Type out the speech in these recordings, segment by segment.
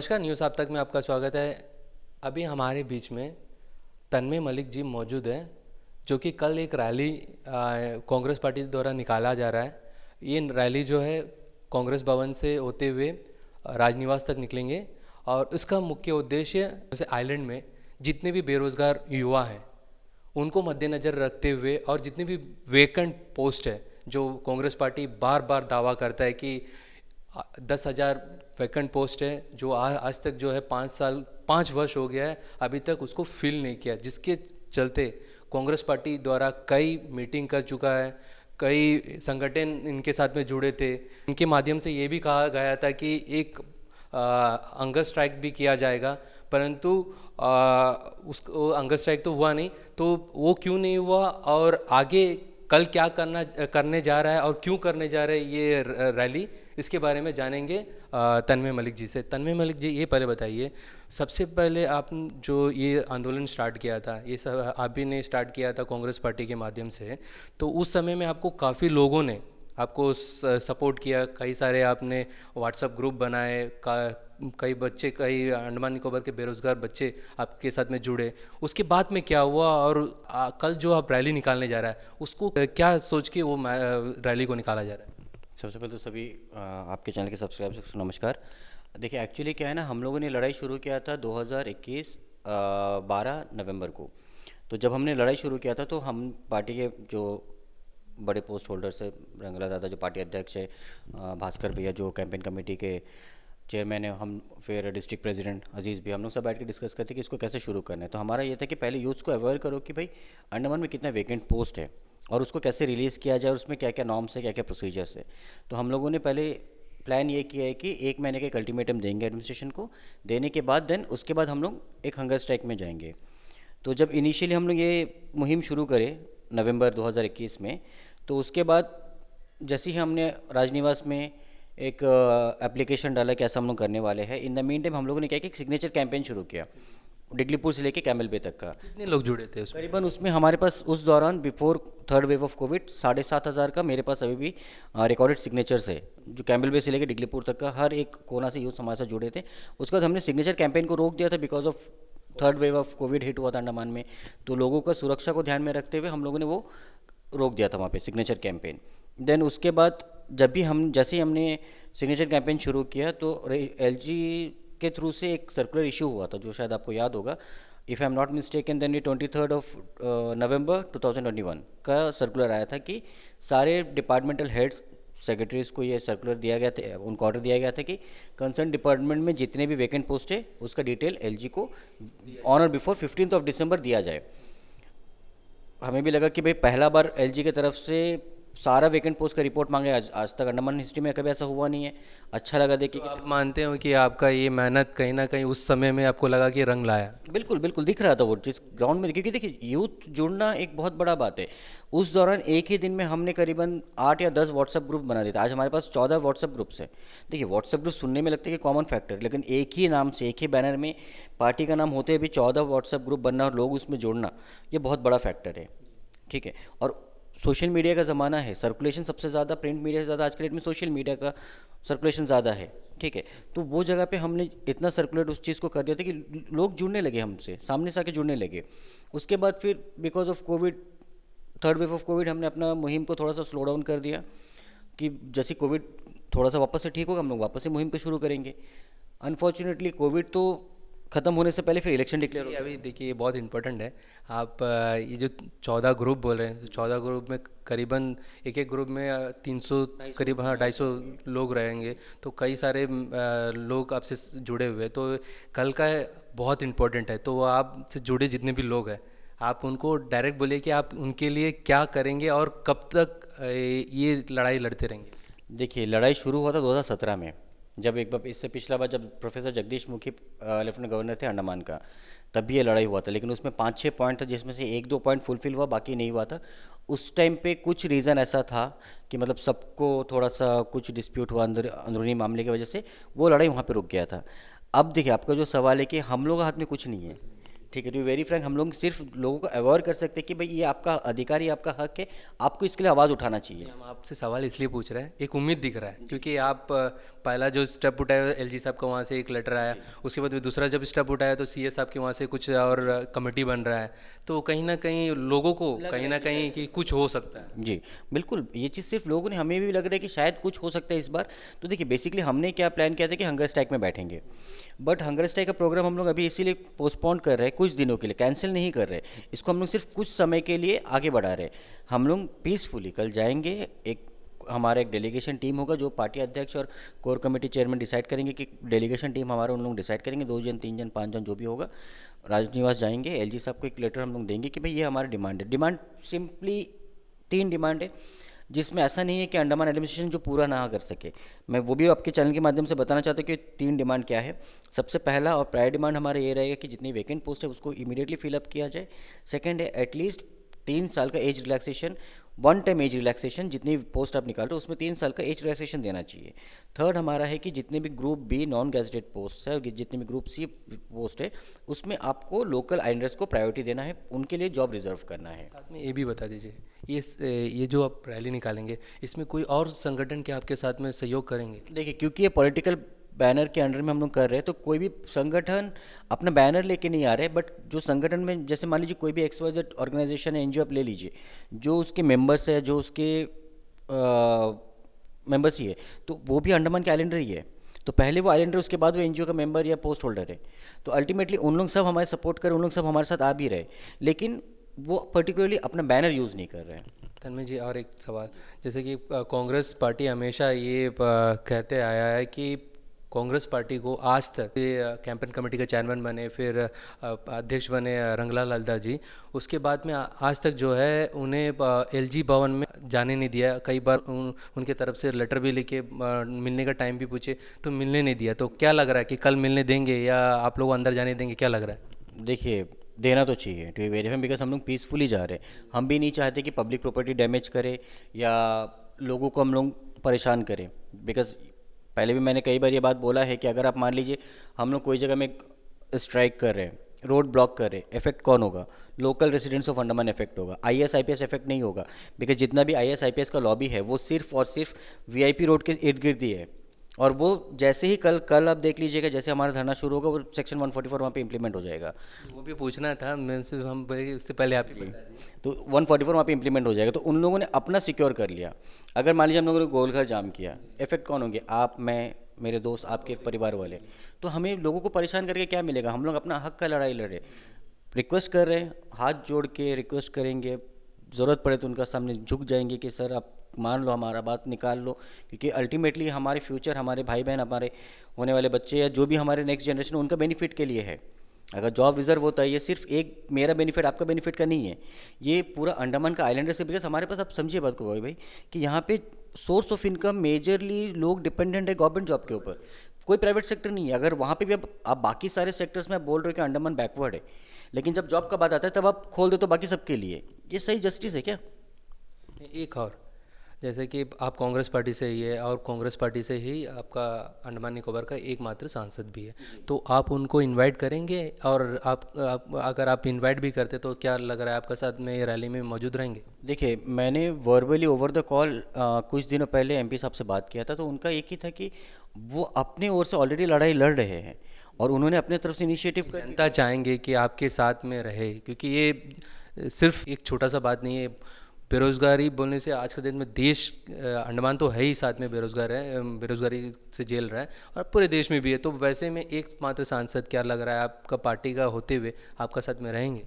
नमस्कार, न्यूज़ आप तक में आपका स्वागत है। अभी हमारे बीच में तन्मय मलिक जी मौजूद हैं, जो कि कल एक रैली कांग्रेस पार्टी द्वारा निकाला जा रहा है। ये रैली जो है कांग्रेस भवन से होते हुए राजनिवास तक निकलेंगे और इसका मुख्य उद्देश्य जैसे आइलैंड में जितने भी बेरोज़गार युवा हैं उनको मद्देनज़र रखते हुए और जितनी भी वेकेंट पोस्ट है जो कांग्रेस पार्टी बार बार दावा करता है कि 10,000 वैकेंट पोस्ट है जो आज तक जो है 5 वर्ष हो गया है अभी तक उसको फिल नहीं किया, जिसके चलते कांग्रेस पार्टी द्वारा कई मीटिंग कर चुका है। कई संगठन इनके साथ में जुड़े थे। इनके माध्यम से ये भी कहा गया था कि एक हंगर स्ट्राइक भी किया जाएगा, परंतु उस हंगर स्ट्राइक तो हुआ नहीं। तो वो क्यों नहीं हुआ और आगे कल क्या करने जा रहा है और क्यों करने जा रहा है ये रैली, इसके बारे में जानेंगे तन्मय मलिक जी से। तन्मय मलिक जी, ये पहले बताइए, सबसे पहले आप जो ये आंदोलन स्टार्ट किया था, ये सब आप ही ने स्टार्ट किया था कांग्रेस पार्टी के माध्यम से, तो उस समय में आपको काफ़ी लोगों ने आपको सपोर्ट किया। कई सारे आपने व्हाट्सएप ग्रुप बनाए, कई बच्चे, कई अंडमान निकोबार के बेरोज़गार बच्चे आपके साथ में जुड़े। उसके बाद में क्या हुआ और कल जो आप रैली निकालने जा रहा है उसको क्या सोच के वो रैली को निकाला जा रहा है? सबसे पहले तो सभी आपके चैनल के सब्सक्राइबर्स को नमस्कार। देखिए, एक्चुअली क्या है ना, हम लोगों ने लड़ाई शुरू किया था 2021 12 नवंबर को। तो जब हमने लड़ाई शुरू किया था तो हम पार्टी के जो बड़े पोस्ट होल्डर्स है, रंगला दादा जो पार्टी अध्यक्ष है, भास्कर भैया जो कैंपेन कमेटी के चेयरमैन है, हम फिर डिस्ट्रिक्ट प्रेसिडेंट अजीज़ भी, हम लोग सब बैठ के डिस्कस करते कि इसको कैसे शुरू करना है। तो हमारा ये था कि पहले यूथ्स को अवेयर करो कि भाई अंडमान में कितना वेकेंट पोस्ट है और उसको कैसे रिलीज़ किया जाए और उसमें क्या क्या नॉर्म्स है, क्या क्या प्रोसीजर्स है। तो हम लोगों ने पहले प्लान ये किया है कि 1 महीने का एक अल्टीमेटम देंगे एडमिनिस्ट्रेशन को, देने के बाद देन उसके बाद हम लोग एक हंगर स्ट्राइक में जाएंगे। तो जब इनिशियली हम लोग ये मुहिम शुरू करें नवंबर 2021 में, तो उसके बाद जैसे ही हमने राजनिवास में एक एप्लीकेशन डाला कि ऐसा हम लोग करने वाले हैं, इन द मीन टाइम हम लोगों ने क्या कि एक सिग्नेचर कैंपेन शुरू किया डिगलीपुर से लेके कैमल पे तक का। कितने लोग जुड़े थे उसमें? करीबन उसमें हमारे पास उस दौरान before third wave of Covid 7,500 का मेरे पास अभी भी रिकॉर्डेड सिग्नेचर्स है, जो कैम्बल बे से लेकर डिगलीपुर तक का हर एक कोना से यूथ हमारे साथ जुड़े थे। उसके बाद हमने सिग्नेचर कैंपेन को रोक दिया था because of third wave of Covid hit हुआ था अंडमान में। तो लोगों का सुरक्षा को ध्यान में रखते हुए हम लोगों ने वो रोक दिया था वहाँ पे सिग्नेचर कैंपेन। देन उसके बाद जैसे ही हमने सिग्नेचर कैंपेन शुरू किया तो एलजी के थ्रू से एक सर्कुलर इशू हुआ था जो शायद आपको याद होगा। If I am not mistaken then ये 23 नवंबर 2021 का सर्कुलर आया था कि सारे डिपार्टमेंटल हेड्स सेक्रेटरीज को ये सर्कुलर दिया गया था, उनको ऑर्डर दिया गया था कि कंसर्न डिपार्टमेंट में जितने भी वैकेंट पोस्ट है उसका डिटेल एलजी को ऑन और बिफोर 15 दिसंबर दिया जाए। हमें भी लगा कि भाई पहला बार एलजी की तरफ से सारा वैकेंट पोस्ट का रिपोर्ट मांगे। आज तक अंडमान हिस्ट्री में कभी ऐसा हुआ नहीं है। अच्छा लगा देख के तो कि आप मानते हो कि आपका ये मेहनत कहीं ना कहीं उस समय में आपको लगा कि रंग लाया? बिल्कुल बिल्कुल दिख रहा था वो जिस ग्राउंड में, क्योंकि देखिए यूथ जुड़ना एक बहुत बड़ा बात है। उस दौरान एक ही दिन में हमने करीबन 8 या 10 व्हाट्सएप ग्रुप बना दिए थे। आज हमारे पास 14 व्हाट्सएप ग्रुप्स है। देखिए, व्हाट्सएप ग्रुप सुनने में लगता है कि कॉमन फैक्टर, लेकिन एक ही नाम से, एक ही बैनर में पार्टी का नाम होते हुए भी 14 व्हाट्सएप ग्रुप बनना और लोग उसमें जुड़ना, ये बहुत बड़ा फैक्टर है। ठीक है, और सोशल मीडिया का ज़माना है, सर्कुलेशन सबसे ज़्यादा प्रिंट मीडिया से ज़्यादा आज के डेट में सोशल मीडिया का सर्कुलेशन ज़्यादा है। ठीक है, तो वो जगह पे हमने इतना सर्कुलेट उस चीज़ को कर दिया था कि लोग जुड़ने लगे हमसे, सामने से आके जुड़ने लगे। उसके बाद फिर because of Covid, third wave of Covid, हमने अपना मुहिम को थोड़ा सा स्लो डाउन कर दिया कि जैसे कोविड थोड़ा सा वापस से ठीक होगा हम लोग वापस से मुहिम पे शुरू करेंगे। अनफॉर्चुनेटली कोविड तो ख़त्म होने से पहले फिर इलेक्शन डिक्लेयर हो ये गया। अभी देखिए, ये बहुत इंपॉर्टेंट है। आप ये जो 14 ग्रुप बोल रहे हैं, तो 14 ग्रुप में करीबन एक एक ग्रुप में 300 करीब, हाँ, 250 लोग रहेंगे। तो कई सारे लोग आपसे जुड़े हुए हैं। तो कल का बहुत इंपॉर्टेंट है। तो आपसे जुड़े जितने भी लोग हैं आप उनको डायरेक्ट बोलिए कि आप उनके लिए क्या करेंगे और कब तक ये लड़ाई लड़ते रहेंगे? देखिए, लड़ाई शुरू हुआ था 2017 में, जब एक बार इससे पिछला बार जब professor Jagdish Mukhi lieutenant governor थे अंडमान का, तब भी ये लड़ाई हुआ था। लेकिन उसमें 5-6 पॉइंट था जिसमें से 1-2 पॉइंट फुलफिल हुआ, बाकी नहीं हुआ था। उस टाइम पे कुछ रीज़न ऐसा था कि मतलब सबको थोड़ा सा कुछ डिस्प्यूट हुआ अंदरूनी मामले की वजह से वो लड़ाई वहाँ पे रुक गया था। अब देखिए, आपका जो सवाल है कि हम लोग के हाथ में कुछ नहीं है, ठीक है, टू बी वेरी फ्रैंक, हम लोग सिर्फ लोगों को अवेयर कर सकते हैं कि भाई ये आपका अधिकार, ये आपका हक है, आपको इसके लिए आवाज़ उठाना चाहिए। हम आपसे सवाल इसलिए पूछ रहे हैं, एक उम्मीद दिख रहा है क्योंकि आप पहला जो स्टेप उठाया एलजी साहब का वहाँ से एक लेटर आया, उसके बाद में दूसरा जब स्टेप उठाया तो सीए साहब के वहाँ से कुछ और कमेटी बन रहा है, तो कहीं ना कहीं लोगों को कहीं ना कहीं कि कुछ हो सकता है। जी बिल्कुल, ये चीज़ सिर्फ लोगों ने, हमें भी लग रहा है कि शायद कुछ हो सकता है इस बार। तो देखिए बेसिकली हमने क्या प्लान किया था कि हंगर स्ट्राइक में बैठेंगे, बट हंगर स्ट्राइक का प्रोग्राम हम लोग अभी इसीलिए पोस्टपोन कर रहे हैं कुछ दिनों के लिए, कैंसिल नहीं कर रहे, इसको हम लोग सिर्फ कुछ समय के लिए आगे बढ़ा रहे हैं। हम लोग पीसफुली कल जाएंगे, एक हमारा एक डेलीगेशन टीम होगा जो पार्टी अध्यक्ष और कोर कमेटी चेयरमैन डिसाइड करेंगे कि डेलीगेशन टीम हमारा, उन लोग डिसाइड करेंगे 2 जन 3 जन 5 जन जो भी होगा, राजनिवास जाएंगे, एलजी साहब को एक लेटर हम लोग देंगे कि भाई ये हमारा डिमांड है। डिमांड सिंपली 3 डिमांड है, जिसमें ऐसा नहीं है कि अंडमान एडमिनिस्ट्रेशन जो पूरा ना कर सके। मैं वो भी आपके चैनल के माध्यम से बताना चाहता हूँ कि 3 डिमांड क्या है। सबसे पहला और प्रायर डिमांड हमारा ये रहेगा कि जितनी वैकेंट पोस्ट है उसको इमीडिएटली फिलअप किया जाए। सेकंड है एटलीस्ट 3 साल का age relaxation, one time age relaxation, जितनी पोस्ट आप निकाल रहे हो उसमें 3 साल का एज रिलैक्सेशन देना चाहिए। थर्ड हमारा है कि जितने भी group B non gazetted post है, जितने भी ग्रुप सी पोस्ट है, उसमें आपको लोकल आइलैंडर्स को प्रायोरिटी देना है, उनके लिए जॉब रिजर्व करना है। साथ में ये भी बता दीजिए, ये जो आप रैली निकालेंगे इसमें कोई और संगठन के आपके साथ में सहयोग करेंगे? देखिए क्योंकि ये पॉलिटिकल बैनर के अंडर में हम लोग कर रहे हैं, तो कोई भी संगठन अपना बैनर लेके नहीं आ रहे, बट जो संगठन में जैसे मान लीजिए कोई भी एक्सवाइजेड ऑर्गेनाइजेशन है, एनजीओ आप ले लीजिए, जो उसके मेंबर्स है, जो उसके मेंबर्स ही है, तो वो भी अंडमान के आइलैंडर ही है। तो पहले वो आइलैंडर, उसके बाद वो एनजीओ का मेंबर या पोस्ट होल्डर है। तो अल्टीमेटली उन लोग सब हमारे सपोर्ट करें, उन लोग सब हमारे साथ आ भी रहे, लेकिन वो पर्टिकुलरली अपना बैनर यूज़ नहीं कर रहे हैं। तन्मय जी, और एक सवाल, जैसे कि कांग्रेस पार्टी हमेशा ये कहते आया है कि कांग्रेस पार्टी को आज तक ये कैंपेन कमेटी का चेयरमैन बने, फिर अध्यक्ष बने रंगलाल हलदर जी, उसके बाद में आज तक जो है उन्हें एलजी भवन में जाने नहीं दिया। कई बार उनके तरफ से लेटर भी लिखे, मिलने का टाइम भी पूछे तो मिलने नहीं दिया। तो क्या लग रहा है कि कल मिलने देंगे या आप लोग अंदर जाने देंगे, क्या लग रहा है? देखिए देना तो चाहिए टू बी वेरीफाई, बिकॉज हम लोग पीसफुली जा रहे हैं। हम भी नहीं चाहते कि पब्लिक प्रॉपर्टी डैमेज करे या लोगों को हम लोग परेशान करें, बिकॉज पहले भी मैंने कई बार ये बात बोला है कि अगर आप मान लीजिए हम लोग कोई जगह में स्ट्राइक कर रहे हैं, रोड ब्लॉक कर रहे हैं, इफेक्ट कौन होगा? Local residents of Andaman effect होगा, आईएएस आईपीएस इफेक्ट नहीं होगा, बिकॉज जितना भी आईएएस आईपीएस का लॉबी है वो सिर्फ और सिर्फ वीआईपी रोड के इर्द गिर्द ही है। और वो जैसे ही कल आप देख लीजिएगा, जैसे हमारा धरना शुरू होगा, वो सेक्शन 144 वहाँ पे इम्प्लीमेंट हो जाएगा। वो भी पूछना था मैं से, हम उससे पहले आप ही बता दीजिए। तो 144 वहाँ पे इम्प्लीमेंट हो जाएगा। तो उन लोगों ने अपना सिक्योर कर लिया। अगर मान लीजिए हम लोगों ने गोलघर जाम किया, इफेक्ट कौन होंगे? आप, मैं, मेरे दोस्त, आपके परिवार वाले। तो हमें लोगों को परेशान करके क्या मिलेगा? हम लोग अपना हक का लड़ाई लड़ रहे, रिक्वेस्ट कर रहे हैं, हाथ जोड़ के रिक्वेस्ट करेंगे, ज़रूरत पड़े तो उनका सामने झुक जाएंगे कि सर आप मान लो, हमारा बात निकाल लो, क्योंकि अल्टीमेटली हमारे फ्यूचर, हमारे भाई बहन, हमारे होने वाले बच्चे या जो भी हमारे नेक्स्ट जनरेशन, उनका बेनिफिट के लिए है। अगर जॉब रिजर्व होता है, ये सिर्फ एक मेरा बेनिफिट आपका बेनिफिट का नहीं है, ये पूरा अंडमान का आइलैंडर से, बिकॉज हमारे पास, आप समझिए बात को भाई कि यहाँ पे सोर्स ऑफ इनकम मेजरली लोग डिपेंडेंट है गवर्नमेंट जॉब के ऊपर, कोई प्राइवेट सेक्टर नहीं है। अगर वहाँ पे भी आप बाकी सारे सेक्टर्स में बोल रहे हो कि अंडमान बैकवर्ड है, लेकिन जब जॉब का बात आता है तब आप खोल दे तो बाकी सबके लिए, ये सही जस्टिस है क्या? एक और, जैसे कि आप कांग्रेस पार्टी से ही है और कांग्रेस पार्टी से ही आपका अंडमान निकोबार का एकमात्र सांसद भी है, तो आप उनको इनवाइट करेंगे? और अगर आप इनवाइट भी करते तो क्या लग रहा है आपका साथ में ये रैली में मौजूद रहेंगे? देखिए मैंने वर्बली ओवर द कॉल कुछ दिनों पहले एमपी साहब से बात किया था, तो उनका एक ही था कि वो अपने ओर से ऑलरेडी लड़ाई लड़ रहे हैं और उन्होंने अपने तरफ से इनिशिएटिव कर, जनता चाहेंगे कि आपके साथ में रहे, क्योंकि ये सिर्फ एक छोटा सा बात नहीं है। बेरोज़गारी बोलने से आज के दिन में देश, अंडमान तो है ही साथ में बेरोज़गार है, बेरोज़गारी से झेल रहा है और पूरे देश में भी है। तो वैसे में एकमात्र सांसद, क्या लग रहा है आपका पार्टी का होते हुए आपका साथ में रहेंगे?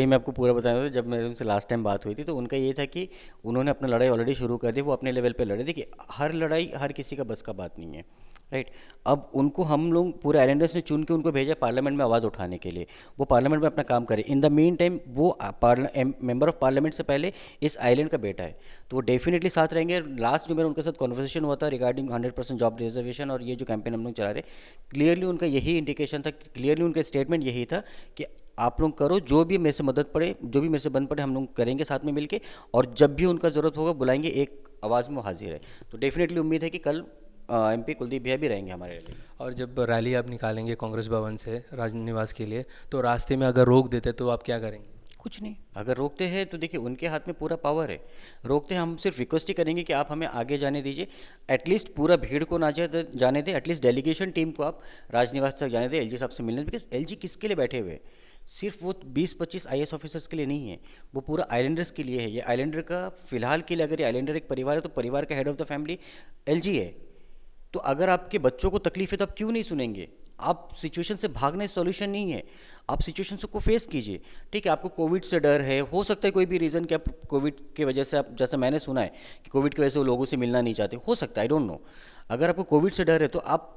वही मैं आपको पूरा बताना था। जब मेरे उनसे लास्ट टाइम बात हुई थी तो उनका ये था कि उन्होंने अपना लड़ाई ऑलरेडी शुरू कर दी, वो अपने लेवल पे लड़े। देखिए हर लड़ाई हर किसी का बस का बात नहीं है, राइट। अब उनको हम लोग पूरे आइलैंडर्स ने चुन के उनको भेजा पार्लियामेंट में आवाज़ उठाने के लिए, वो पार्लियामेंट में अपना काम करे। इन द मीन टाइम वो मेंबर ऑफ पार्लियामेंट से पहले इस आइलैंड का बेटा है, तो वो डेफिनेटली साथ रहेंगे। लास्ट जो मेरा उनके साथ कॉन्वर्सेशन हुआ था रिगार्डिंग 100% जॉब रिजर्वेशन और ये जो कैंपेन हम लोग चला रहे, क्लियरली उनका यही इंडिकेशन था, क्लियरली उनका स्टेटमेंट यही था कि आप लोग करो, जो भी मेरे से मदद पड़े, जो भी मेरे से बन पड़े, हम लोग करेंगे साथ में मिलके, और जब भी उनका ज़रूरत होगा बुलाएंगे, एक आवाज़ में वो हाजिर है। तो डेफिनेटली उम्मीद है कि कल एमपी कुलदीप भैया भी रहेंगे हमारे रैली में। और जब रैली आप निकालेंगे कांग्रेस भवन से राजनिवास के लिए, तो रास्ते में अगर रोक देते तो आप क्या करेंगे? कुछ नहीं, अगर रोकते हैं तो देखिए उनके हाथ में पूरा पावर है। रोकते हैं, हम सिर्फ रिक्वेस्ट ही करेंगे कि आप हमें आगे जाने दीजिए, एटलीस्ट पूरा भीड़ को ना जाने दें, एटलीस्ट डेलीगेशन टीम को आप राजनिवास तक जाने दें, एलजी साहब से मिलने। बिकॉज एलजी किसके लिए बैठे हुए हैं? सिर्फ वो 20-25 आईएएस ऑफिसर्स के लिए नहीं है, वो पूरा आइलैंडर्स के लिए है। ये आइलैंडर का फिलहाल के लिए, अगर ये आइलैंडर एक परिवार है तो परिवार का head of the family LG है। तो अगर आपके बच्चों को तकलीफ है तो आप क्यों नहीं सुनेंगे? आप सिचुएशन से भागना सॉल्यूशन नहीं है, आप सिचुएशन को फेस कीजिए। ठीक है, आपको कोविड से डर है, हो सकता है कोई भी रीज़न कि आप कोविड की वजह से, आप जैसा मैंने सुना है कि कोविड की वजह से वो लोगों से मिलना नहीं चाहते, हो सकता है, आई डोंट नो। अगर आपको कोविड से डर है तो आप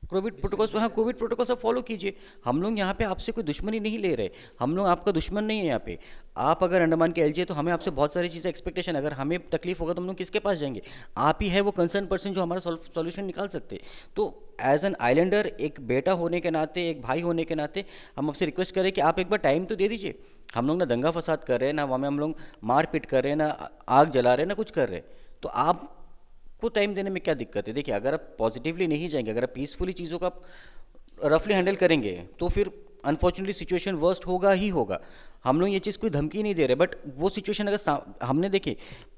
कोविड प्रोटोकॉल्स, हाँ कोविड प्रोटोकॉल्स आप फॉलो कीजिए। हम लोग यहाँ पे आपसे कोई दुश्मनी नहीं ले रहे, हम लोग आपका दुश्मन नहीं है यहाँ पे। आप अगर अंडमान के एलजी है तो हमें आपसे बहुत सारी चीज़ें एक्सपेक्टेशन, अगर हमें तकलीफ होगा तो हम लोग किसके पास जाएंगे? आप ही है वो कंसर्न पर्सन जो हमारा सॉल्यूशन निकाल सकते। तो एज एन आइलैंडर, एक बेटा होने के नाते, एक भाई होने के नाते, हम आपसे रिक्वेस्ट करें कि आप एक बार टाइम तो दे दीजिए। हम लोग ना दंगा फसाद कर रहे हैं, ना हमें हम लोग मारपीट कर रहे हैं, ना आग जला रहे हैं, ना कुछ कर रहे हैं। तो आप को टाइम देने में क्या दिक्कत है? देखिए अगर आप पॉजिटिवली नहीं जाएंगे, अगर आप पीसफुली चीज़ों का रफली हैंडल करेंगे तो फिर अनफॉर्चुनेटली सिचुएशन वर्स्ट होगा ही होगा। हम लोग ये चीज़ कोई धमकी नहीं दे रहे, बट वो सिचुएशन अगर हमने देखिए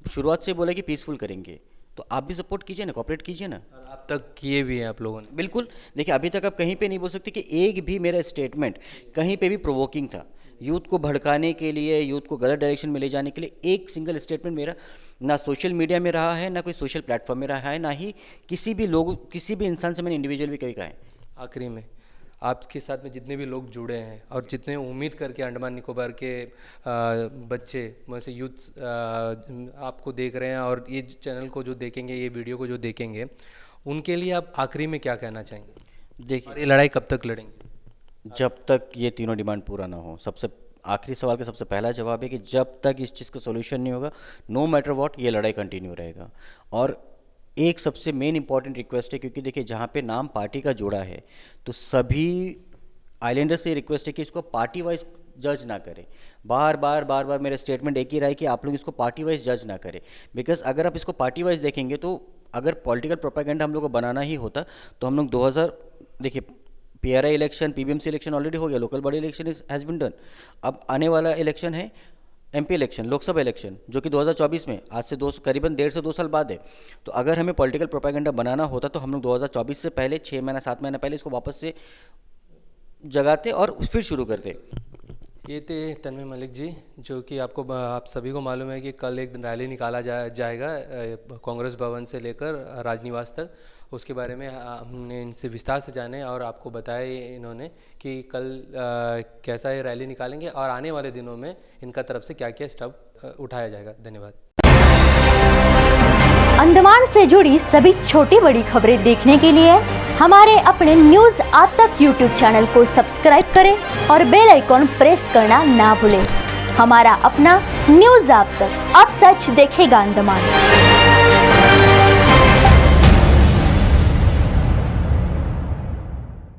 शुरुआत से बोला कि पीसफुल करेंगे, तो आप भी सपोर्ट कीजिए ना, कोऑपरेट कीजिए ना। और अब तक किए भी हैं आप लोगों ने। बिल्कुल, देखिए अभी तक आप कहीं पे नहीं बोल सकते कि एक भी मेरा स्टेटमेंट कहीं पे भी प्रोवोकिंग था, यूथ को भड़काने के लिए, यूथ को गलत डायरेक्शन में ले जाने के लिए एक सिंगल स्टेटमेंट मेरा ना सोशल मीडिया में रहा है, ना कोई सोशल प्लेटफॉर्म में रहा है, ना ही किसी भी इंसान से मैंने इंडिविजुअल भी कभी कहा है। आखिरी में आपके साथ में जितने भी लोग जुड़े हैं और जितने उम्मीद करके अंडमान निकोबार के बच्चे, वैसे यूथ आपको देख रहे हैं और ये चैनल को जो देखेंगे, ये वीडियो को जो देखेंगे, उनके लिए आप आखिरी में क्या कहना चाहेंगे? देखिए, और ये लड़ाई कब तक लड़ेंगे? जब तक ये तीनों डिमांड पूरा ना हो। सबसे आखिरी सवाल का सबसे पहला जवाब है कि जब तक इस चीज़ का सोल्यूशन नहीं होगा, नो मैटर व्हाट, ये लड़ाई कंटिन्यू रहेगा। और एक सबसे मेन इंपॉर्टेंट रिक्वेस्ट है, क्योंकि देखिए जहाँ पे नाम पार्टी का जुड़ा है तो सभी आइलैंडर से रिक्वेस्ट है कि इसको पार्टी वाइज जज ना करें। बार बार मेरा स्टेटमेंट एक ही रहा है कि आप लोग इसको पार्टी वाइज जज ना करें। बिकॉज अगर आप इसको पार्टी वाइज देखेंगे तो अगर पॉलिटिकल प्रोपेगेंडा हम लोग को बनाना ही होता तो हम लोग 2000, देखिए PRI election, PBMC election already हो गया, local body election has been done. अब आने वाला इलेक्शन है एमपी इलेक्शन, लोकसभा इलेक्शन, जो कि 2024 में, आज से करीबन 1.5 से 2 साल बाद है। तो अगर हमें पॉलिटिकल प्रोपेगेंडा बनाना होता तो हम लोग 2024 से पहले 6 महीना 7 महीना पहले इसको वापस से जगाते और फिर शुरू करते। ये थे तन्मय मलिक जी, जो कि आप सभी को मालूम है कि कल एक रैली निकाला जाएगा कांग्रेस भवन से लेकर राजनिवास तक। उसके बारे में हमने इनसे विस्तार से जाने और आपको बताया इन्होंने कि कल कैसा ये रैली निकालेंगे और आने वाले दिनों में इनका तरफ से क्या क्या स्टेप उठाया जाएगा। धन्यवाद। अंडमान से जुड़ी सभी छोटी बड़ी खबरें देखने के लिए हमारे अपने न्यूज आज तक यूट्यूब चैनल को सब्सक्राइब करें और बेल आइकॉन प्रेस करना ना भूलें। हमारा अपना न्यूज आज तक, अब सच देखेगा अंडमान।